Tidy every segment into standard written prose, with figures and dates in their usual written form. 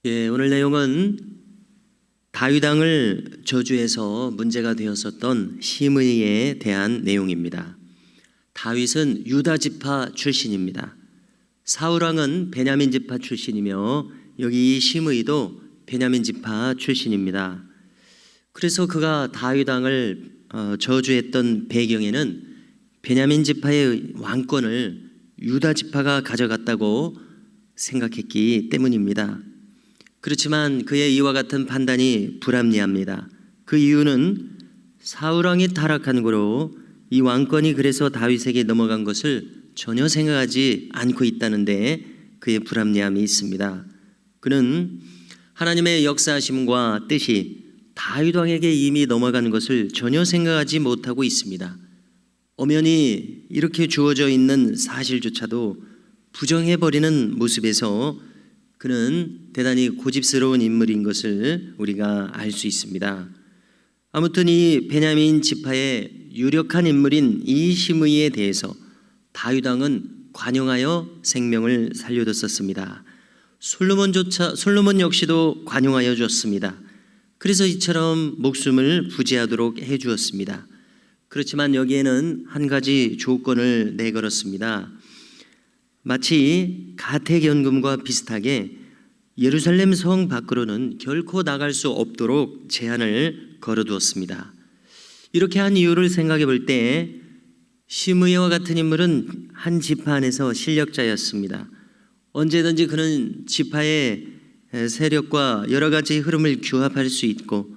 오늘 내용은 다윗 왕을 저주해서 문제가 되었었던 시므이에 대한 내용입니다. 다윗은 유다 지파 출신입니다. 사울 왕은 베냐민 지파 출신이며 여기 이 시므이도 베냐민 지파 출신입니다. 그래서 그가 다윗 왕을 저주했던 배경에는 베냐민 지파의 왕권을 유다 지파가 가져갔다고 생각했기 때문입니다. 그렇지만 그의 이와 같은 판단이 불합리합니다. 그 이유는 사울 왕이 타락한 거로 이 왕권이 그래서 다윗에게 넘어간 것을 전혀 생각하지 않고 있다는데 그의 불합리함이 있습니다. 그는 하나님의 역사하심과 뜻이 다윗 왕에게 이미 넘어간 것을 전혀 생각하지 못하고 있습니다. 엄연히 이렇게 주어져 있는 사실조차도 부정해버리는 모습에서 그는 대단히 고집스러운 인물인 것을 우리가 알 수 있습니다. 아무튼 이 베냐민 지파의 유력한 인물인 이 시므이에 대해서 다윗 왕은 관용하여 생명을 살려뒀었습니다. 솔로몬 역시도 관용하여 줬습니다. 그래서 이처럼 목숨을 부지하도록 해주었습니다. 그렇지만 여기에는 한 가지 조건을 내걸었습니다. 마치 가택연금과 비슷하게 예루살렘 성 밖으로는 결코 나갈 수 없도록 제한을 걸어두었습니다. 이렇게 한 이유를 생각해 볼 때 시므이와 같은 인물은 한 지파 안에서 실력자였습니다. 언제든지 그는 지파의 세력과 여러 가지 흐름을 규합할 수 있고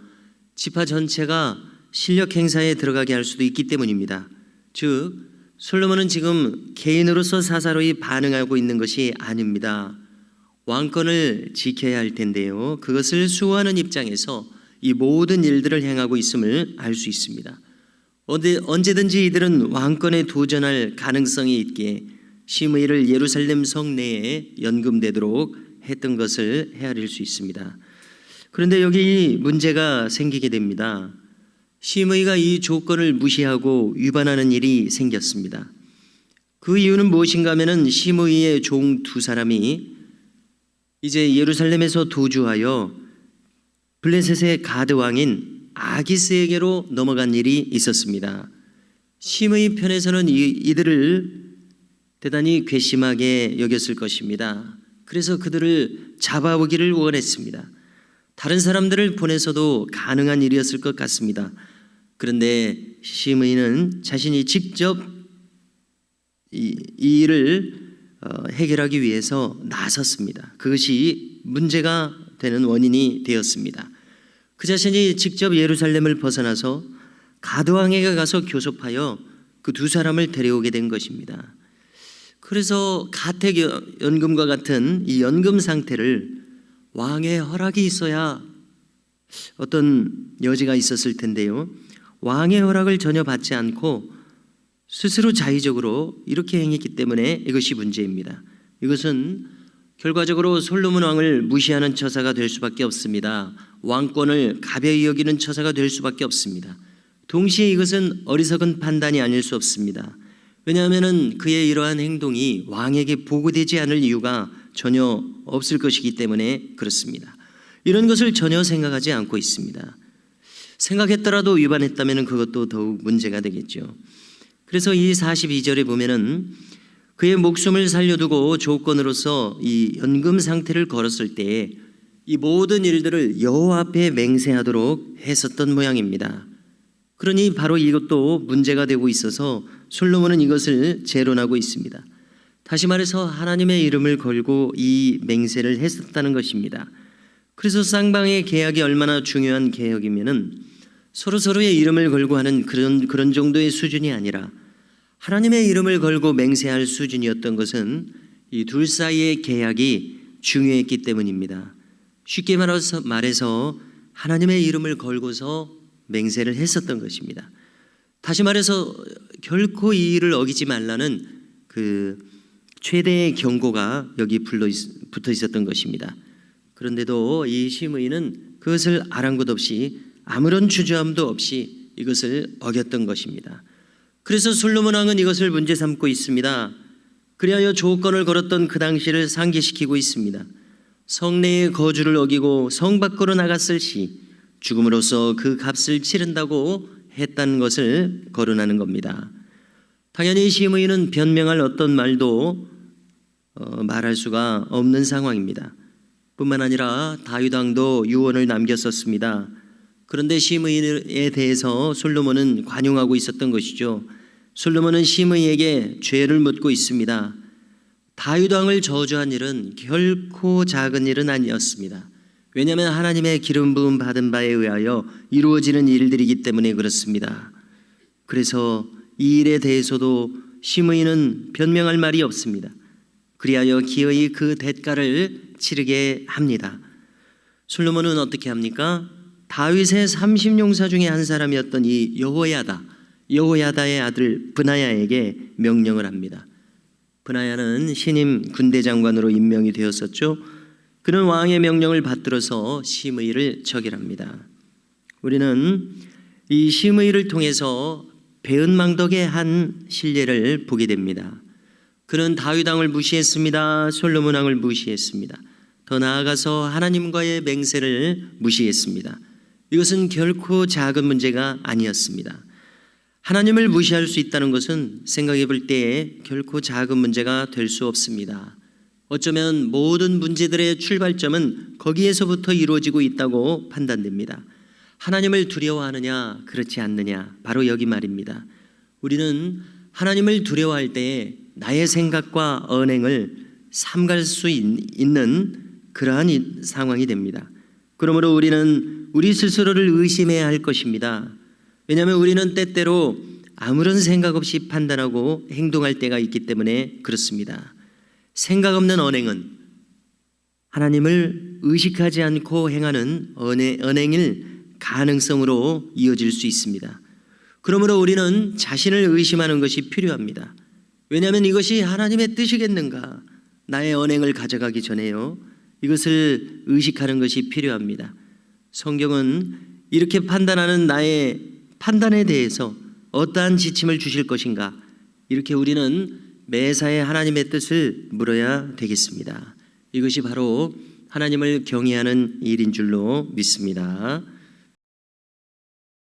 지파 전체가 실력 행사에 들어가게 할 수도 있기 때문입니다. 즉 솔로몬은 지금 개인으로서 사사로이 반응하고 있는 것이 아닙니다. 왕권을 지켜야 할 텐데요, 그것을 수호하는 입장에서 이 모든 일들을 행하고 있음을 알 수 있습니다. 언제든지 이들은 왕권에 도전할 가능성이 있기에 시므이를 예루살렘 성 내에 연금되도록 했던 것을 헤아릴 수 있습니다. 그런데 여기 문제가 생기게 됩니다. 시므이가 이 조건을 무시하고 위반하는 일이 생겼습니다. 그 이유는 무엇인가 하면은 시므이의 종 두 사람이 이제 예루살렘에서 도주하여 블레셋의 가드 왕인 아기스에게로 넘어간 일이 있었습니다. 시므이 편에서는 이들을 대단히 괘씸하게 여겼을 것입니다. 그래서 그들을 잡아오기를 원했습니다. 다른 사람들을 보내서도 가능한 일이었을 것 같습니다. 그런데 시므이는 자신이 직접 이 일을 해결하기 위해서 나섰습니다. 그것이 문제가 되는 원인이 되었습니다. 그 자신이 직접 예루살렘을 벗어나서 가드왕에게 가서 교섭하여 그 두 사람을 데려오게 된 것입니다. 그래서 가택연금과 같은 이 연금 상태를 왕의 허락이 있어야 어떤 여지가 있었을 텐데요, 왕의 허락을 전혀 받지 않고 스스로 자의적으로 이렇게 행했기 때문에 이것이 문제입니다. 이것은 결과적으로 솔로몬 왕을 무시하는 처사가 될 수밖에 없습니다. 왕권을 가벼이 여기는 처사가 될 수밖에 없습니다. 동시에 이것은 어리석은 판단이 아닐 수 없습니다. 왜냐하면 그의 이러한 행동이 왕에게 보고되지 않을 이유가 전혀 없을 것이기 때문에 그렇습니다. 이런 것을 전혀 생각하지 않고 있습니다. 생각했더라도 위반했다면 그것도 더욱 문제가 되겠죠. 그래서 이 42절에 보면은 그의 목숨을 살려두고 조건으로서 이 연금 상태를 걸었을 때에 이 모든 일들을 여호와 앞에 맹세하도록 했었던 모양입니다. 그러니 바로 이것도 문제가 되고 있어서 솔로몬은 이것을 재론하고 있습니다. 다시 말해서 하나님의 이름을 걸고 이 맹세를 했었다는 것입니다. 그래서 쌍방의 계약이 얼마나 중요한 계약이면은 서로서로의 이름을 걸고 하는 그런 정도의 수준이 아니라 하나님의 이름을 걸고 맹세할 수준이었던 것은 이 둘 사이의 계약이 중요했기 때문입니다. 쉽게 말해서 하나님의 이름을 걸고서 맹세를 했었던 것입니다. 다시 말해서 결코 이 일을 어기지 말라는 그 최대의 경고가 여기 붙어 있었던 것입니다. 그런데도 이 시므이는 그것을 아랑곳 없이 아무런 주저함도 없이 이것을 어겼던 것입니다. 그래서 솔로몬 왕은 이것을 문제 삼고 있습니다. 그리하여 조건을 걸었던 그 당시를 상기시키고 있습니다. 성내의 거주를 어기고 성 밖으로 나갔을 시 죽음으로써 그 값을 치른다고 했다는 것을 거론하는 겁니다. 당연히 심의인은 변명할 어떤 말도 말할 수가 없는 상황입니다. 뿐만 아니라 다윗 왕도 유언을 남겼었습니다. 그런데 심의인에 대해서 솔로몬은 관용하고 있었던 것이죠. 솔로몬은 심의에게 죄를 묻고 있습니다. 다윗 왕을 저주한 일은 결코 작은 일은 아니었습니다. 왜냐하면 하나님의 기름 부음 받은 바에 의하여 이루어지는 일들이기 때문에 그렇습니다. 그래서 이 일에 대해서도 심의인은 변명할 말이 없습니다. 그리하여 기어이 그 대가를 치르게 합니다. 솔로몬은 어떻게 합니까? 다윗의 30용사 중에 한 사람이었던 이 여호야다의 아들 브나야에게 명령을 합니다. 브나야는 신임 군대 장관으로 임명이 되었었죠. 그는 왕의 명령을 받들어서 심의를 처결합니다. 우리는 이 심의를 통해서 배은망덕의 한 실례를 보게 됩니다. 그는 다윗 왕을 무시했습니다. 솔로몬 왕을 무시했습니다. 더 나아가서 하나님과의 맹세를 무시했습니다. 이것은 결코 작은 문제가 아니었습니다. 하나님을 무시할 수 있다는 것은 생각해 볼 때에 결코 작은 문제가 될 수 없습니다. 어쩌면 모든 문제들의 출발점은 거기에서부터 이루어지고 있다고 판단됩니다. 하나님을 두려워하느냐 그렇지 않느냐 바로 여기 말입니다. 우리는 하나님을 두려워할 때에 나의 생각과 언행을 삼갈 수 있는 그러한 상황이 됩니다. 그러므로 우리는 우리 스스로를 의심해야 할 것입니다. 왜냐하면 우리는 때때로 아무런 생각 없이 판단하고 행동할 때가 있기 때문에 그렇습니다. 생각 없는 언행은 하나님을 의식하지 않고 행하는 언행일 가능성으로 이어질 수 있습니다. 그러므로 우리는 자신을 의심하는 것이 필요합니다. 왜냐하면 이것이 하나님의 뜻이겠는가? 나의 언행을 가져가기 전에요. 이것을 의식하는 것이 필요합니다. 성경은 이렇게 판단하는 나의 판단에 대해서 어떠한 지침을 주실 것인가? 이렇게 우리는 매사에 하나님의 뜻을 물어야 되겠습니다. 이것이 바로 하나님을 경외하는 일인 줄로 믿습니다.